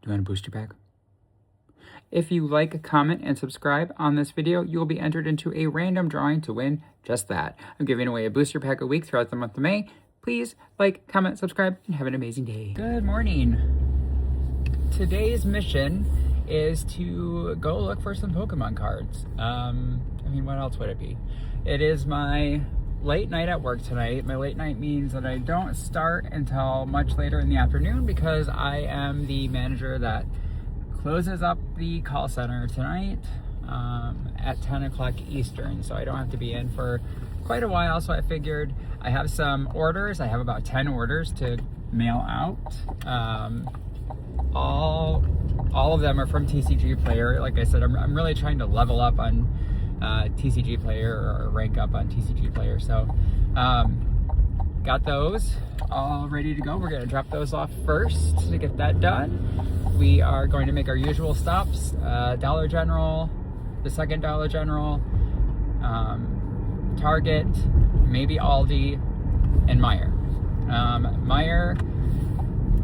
Do you want a booster pack? If you like, comment, and subscribe on this video, you will be entered into a random drawing to win just that. I'm giving away a booster pack a week throughout the month of May. Please like, comment, subscribe, and have an amazing day. Good morning. Today's mission is to go look for some Pokemon cards. I mean, what else would it be? It is my late night at work tonight. My late night means that I don't start until much later in the afternoon because I am the manager that closes up the call center tonight at 10 o'clock Eastern, so I don't have to be in for quite a while. So I figured I have some orders. I have about 10 orders to mail out. All of them are from TCG Player. Like I said, I'm really trying to level up on TCG Player or rank up on TCG Player. So got those all ready to go. We're going to drop those off first to get that done. We are going to make our usual stops, Dollar General, the second Dollar General, Target, maybe Aldi, and Meijer. Meijer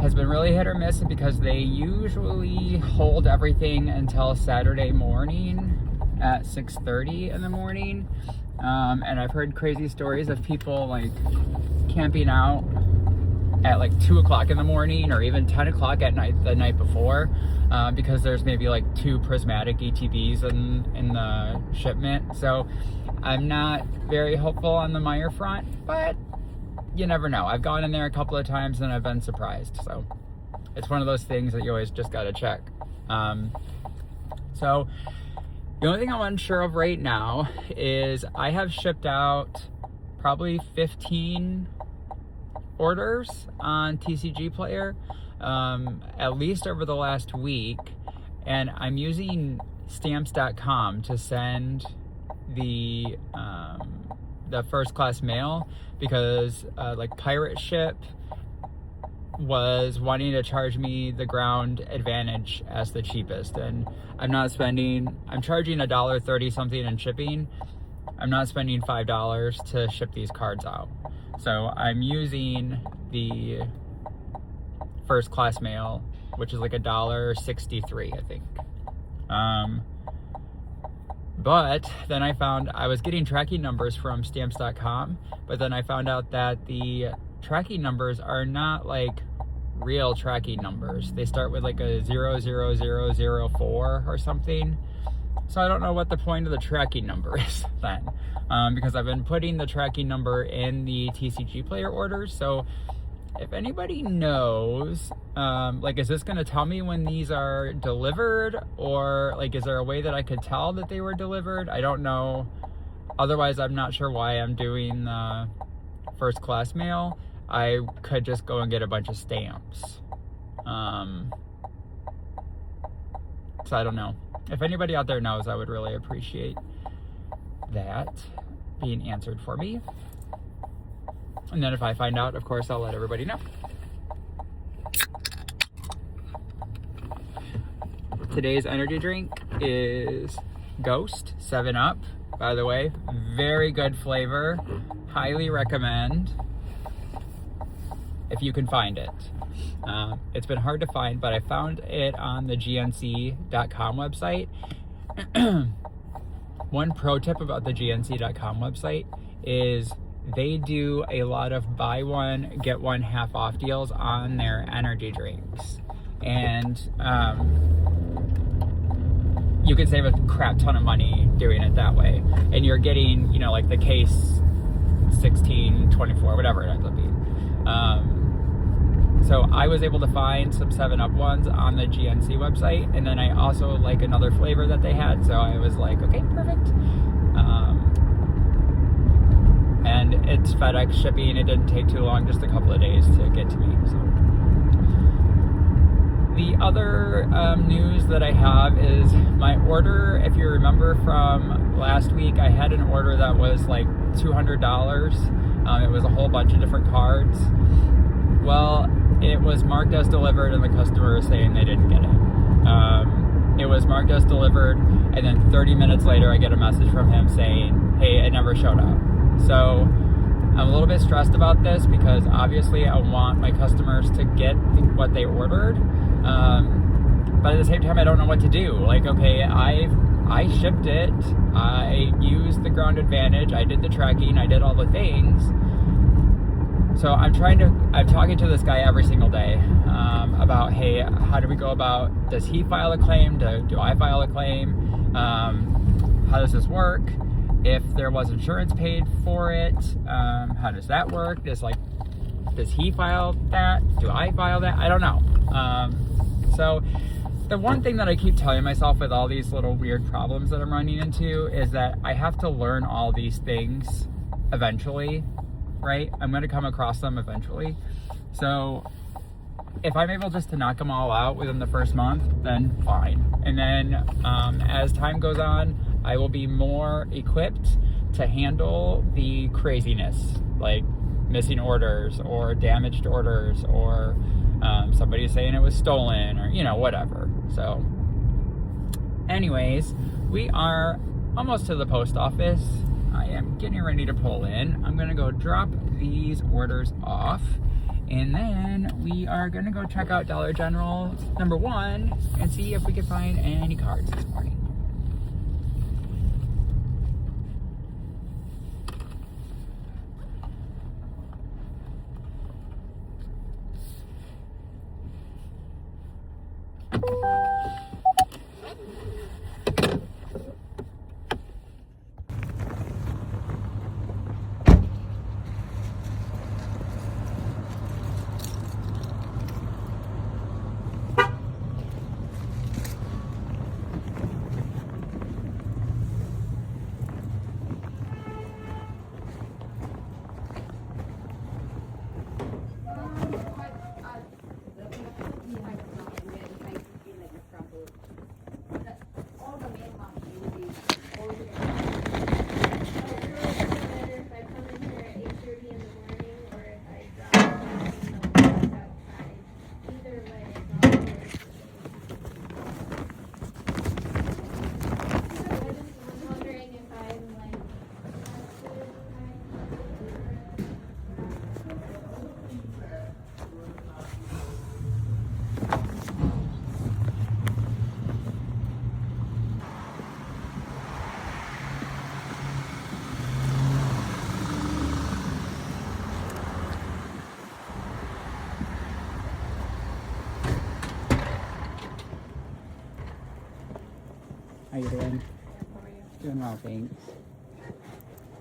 has been really hit or miss because they usually hold everything until Saturday morning at 6:30 in the morning. And I've heard crazy stories of people like camping out at like 2 o'clock in the morning or even 10 o'clock at night the night before because there's maybe like 2 prismatic ETBs in the shipment. So I'm not very hopeful on the Meijer front, but you never know. I've gone in there a couple of times and I've been surprised. So it's one of those things that you always just got to check. So the only thing I'm unsure of right now is I have shipped out probably 15 orders on TCG Player, at least over the last week, and I'm using stamps.com to send the first class mail because like Pirate Ship was wanting to charge me the ground advantage as the cheapest, and I'm charging $1.30 something in shipping. I'm not spending $5 to ship these cards out. So I'm using the first class mail, which is like $1.63, I think. But then I found I was getting tracking numbers from stamps.com, but then I found out that the tracking numbers are not like real tracking numbers. They start with like a 00004 or something. So I don't know what the point of the tracking number is then, because I've been putting the tracking number in the TCG Player orders. So if anybody knows, like, is this going to tell me when these are delivered, or like, is there a way that I could tell that they were delivered? I don't know. Otherwise, I'm not sure why I'm doing the first class mail. I could just go and get a bunch of stamps. So I don't know. If anybody out there knows, I would really appreciate that being answered for me. And then if I find out, of course, I'll let everybody know. Today's energy drink is Ghost 7-Up, by the way. Very good flavor. Highly recommend if you can find it. It's been hard to find, but I found it on the gnc.com website. One pro tip about the gnc.com website is they do a lot of buy one, get one half off deals on their energy drinks. And you can save a crap ton of money doing it that way. And you're getting, you know, like the case 16, 24, whatever it ends up being. So I was able to find some 7-Up ones on the GNC website, and then I also like another flavor that they had, so I was like, okay, perfect. And it's FedEx shipping. It didn't take too long, just a couple of days to get to me. So the other news that I have is my order. If you remember from last week, I had an order that was like $200. It was a whole bunch of different cards. Well, it was marked as delivered, and the customer is saying they didn't get it. It was marked as delivered, and then 30 minutes later, I get a message from him saying, hey, it never showed up. So I'm a little bit stressed about this because obviously I want my customers to get what they ordered. but at the same time, I don't know what to do. Like, okay, I shipped it, I used the ground advantage, I did the tracking, I did all the things. So I'm talking to this guy every single day about, hey, how do we go about, does he file a claim? Do I file a claim? How does this work? If there was insurance paid for it, how does that work? Does he file that? Do I file that? I don't know. So the one thing that I keep telling myself with all these little weird problems that I'm running into is that I have to learn all these things eventually, right? I'm going to come across them eventually. So if I'm able just to knock them all out within the first month, then fine. And then as time goes on, I will be more equipped to handle the craziness, like missing orders or damaged orders or somebody saying it was stolen or, whatever. So anyways, we are almost to the post office. I am getting ready to pull in. I'm gonna go drop these orders off, and then we are gonna go check out Dollar General number 1 and see if we can find any cards this morning. How you doing? How are you? Doing well, thanks.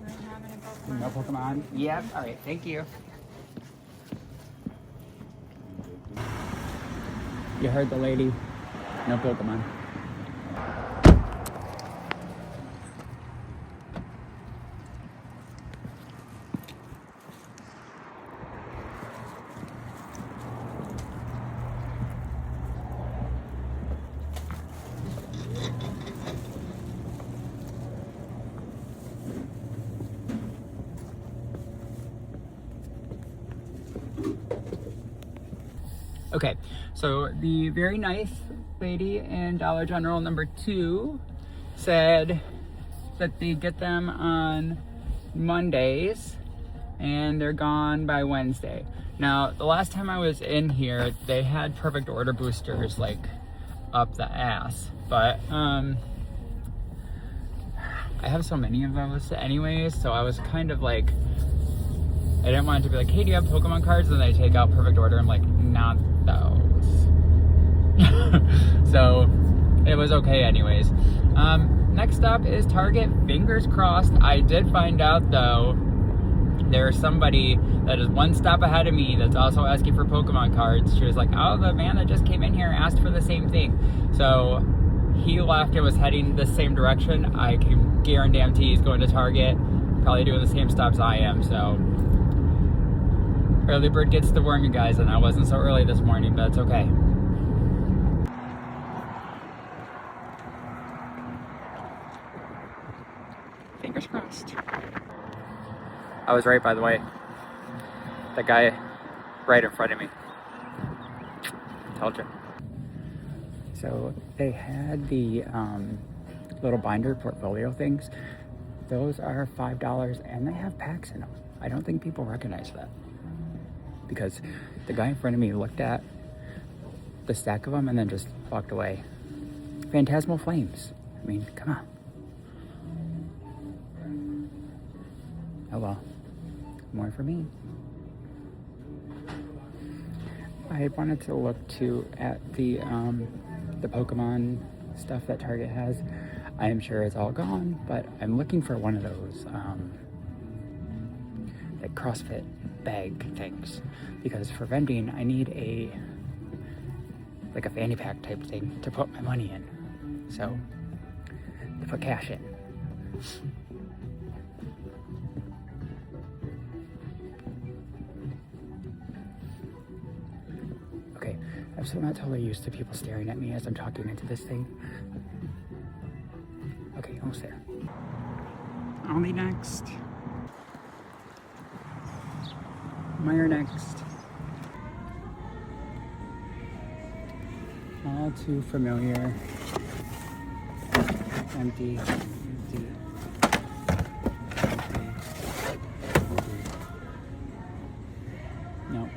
We don't have any Pokemon. No Pokemon? Yep. All right. Thank you. You heard the lady. No Pokemon. Okay, so the very nice lady in Dollar General number 2 said that they get them on Mondays and they're gone by Wednesday. Now, the last time I was in here, they had perfect order boosters like up the ass, but I have so many of those anyways, so I was kind of like, I didn't want it to be like, hey, do you have Pokemon cards? And they take out perfect order. I'm like, not those. So it was okay anyways. Next up is Target. Fingers crossed. I did find out though, there's somebody that is one stop ahead of me that's also asking for Pokemon cards. She was like, oh, the man that just came in here asked for the same thing. So he left and was heading the same direction. I can guarantee he's going to Target, probably doing the same stops I am, so early bird gets the worm, you guys, and I wasn't so early this morning, but it's okay. Fingers crossed. I was right, by the way. That guy right in front of me. Told you. So they had the little binder portfolio things. Those are $5 and they have packs in them. I don't think people recognize that, because the guy in front of me looked at the stack of them and then just walked away. Phantasmal Flames. I mean, come on. Oh well, more for me. I wanted to look too at the Pokemon stuff that Target has. I am sure it's all gone, but I'm looking for one of those like CrossFit bag things, because for vending I need a fanny pack type thing to put my money in, so to put cash in. Okay, I'm still not totally used to people staring at me as I'm talking into this thing. Okay, almost there. Only next. Meyer next. All too familiar. Empty. Empty. Nope.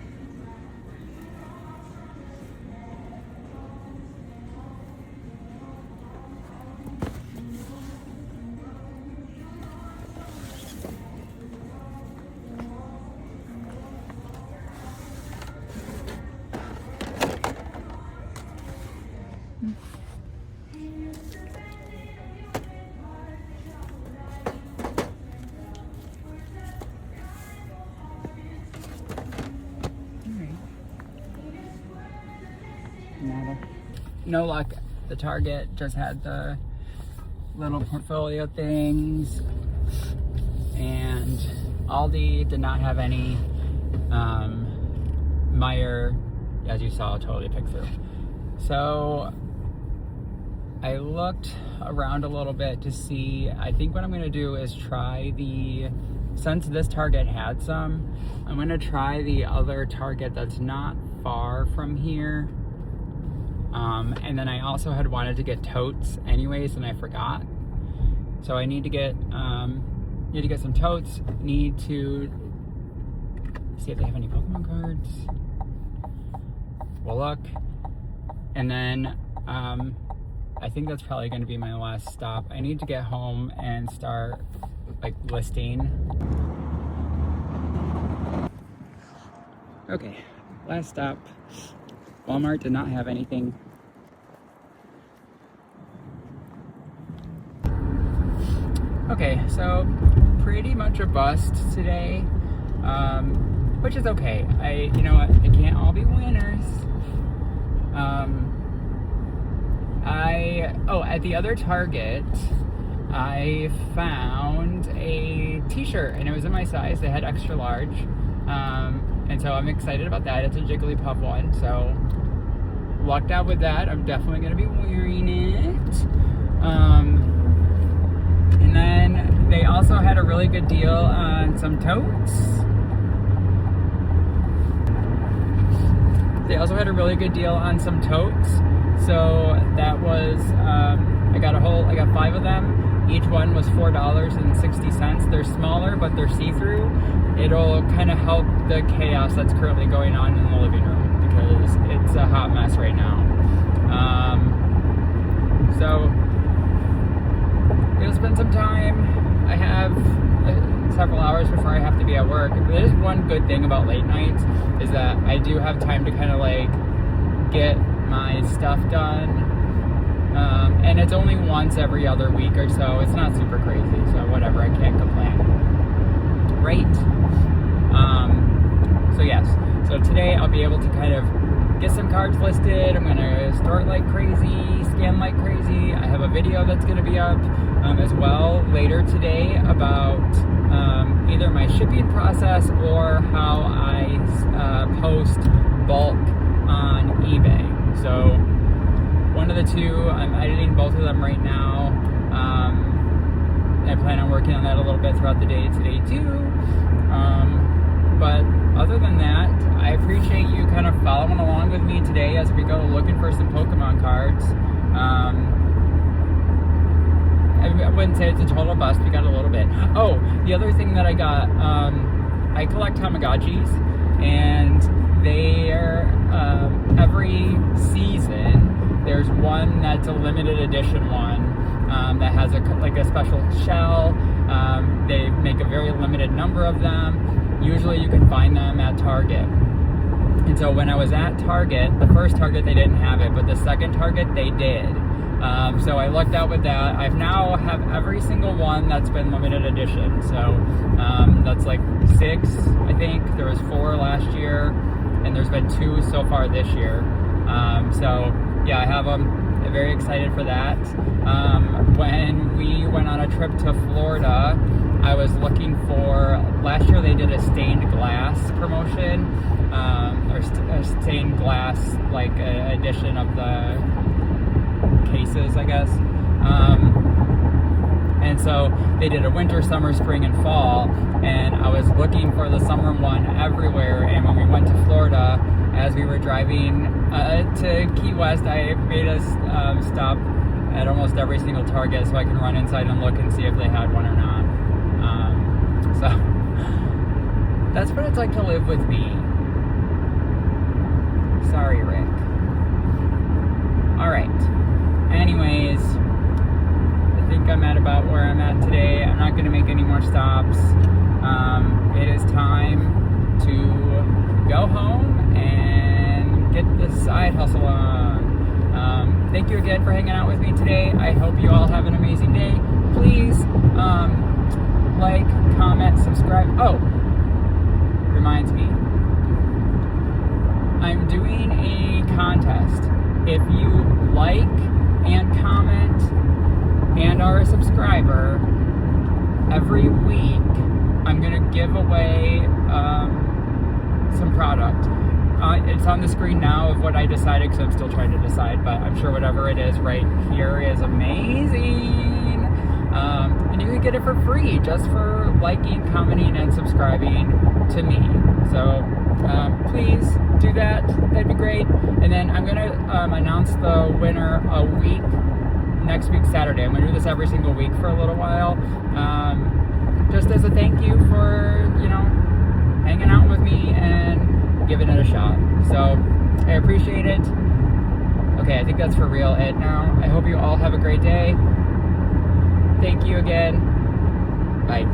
No luck. The Target just had the little portfolio things, and Aldi did not have any. Meyer, as you saw, totally picked through. So I looked around a little bit to see. I think what I'm going to do is try since this Target had some, I'm going to try the other Target that's not far from here. And then I also had wanted to get totes anyways, and I forgot. So I need to get some totes. Need to see if they have any Pokemon cards. We'll look. And then I think that's probably going to be my last stop. I need to get home and start listing. Okay, last stop. Walmart did not have anything. Okay, so pretty much a bust today, which is okay. You know what? It can't all be winners. At the other Target, I found a t-shirt, and it was in my size. They had extra large, and so I'm excited about that. It's a Jigglypuff one, so lucked out with that. I'm definitely going to be wearing it. And then they also had a really good deal on some totes. So that was, I got 5 of them. Each one was $4.60. They're smaller, but they're see-through. It'll kind of help the chaos that's currently going on in the living room, because it's a hot mess right now. So it'll spend some time. I have several hours before I have to be at work. There's one good thing about late nights is that I do have time to kind of get my stuff done. And it's only once every other week or so. It's not super crazy, so whatever, I can't complain. Right? So yes, so today I'll be able to kind of get some cards listed. I'm gonna store like crazy, scan like crazy. I have a video that's gonna be up as well later today about either my shipping process or how I post bulk on eBay. So one of the two, I'm editing both of them right now. I plan on working on that a little bit throughout the day today too. But other than that, I appreciate you kind of following along with me today as we go looking for some Pokemon cards. I wouldn't say it's a total bust. We got a little bit. Oh, the other thing that I got, I collect Tamagotchis, and they're every one that's a limited edition one that has like a special shell. They make a very limited number of them. Usually you can find them at Target. And so when I was at Target, the first Target they didn't have it, but the second Target they did. So I lucked out with that. I've now have every single one that's been limited edition. So that's like 6, I think. There was 4 last year, and there's been 2 so far this year. So yeah, I have them. I'm very excited for that. When we went on a trip to Florida, I was looking for, last year they did a stained glass promotion, or a stained glass like edition of the cases, I guess. And so they did a winter, summer, spring, and fall, and I was looking for the summer one everywhere. And when we went to Florida, as we were driving to Key West, I made us stop at almost every single Target so I can run inside and look and see if they had one or not. So that's what it's like to live with me. Sorry, Rick. All right. Anyways, I think I'm at about where I'm at today. I'm not going to make any more stops. It is time to go home and get the side hustle on. Thank you again for hanging out with me today. I hope you all have an amazing day. Please like, comment, subscribe. Oh, reminds me, I'm doing a contest. If you like and comment and are a subscriber, every week I'm going to give away some product. It's on the screen now of what I decided, because I'm still trying to decide, but I'm sure whatever it is right here is amazing. And you can get it for free just for liking, commenting, and subscribing to me. So please do that. That'd be great. And then I'm going to announce the winner next week, Saturday. I'm going to do this every single week for a little while, just as a thank you for, hanging out with me and giving it a shot. So I appreciate it. Okay, I think that's for real it now. I hope you all have a great day. Thank you again. Bye.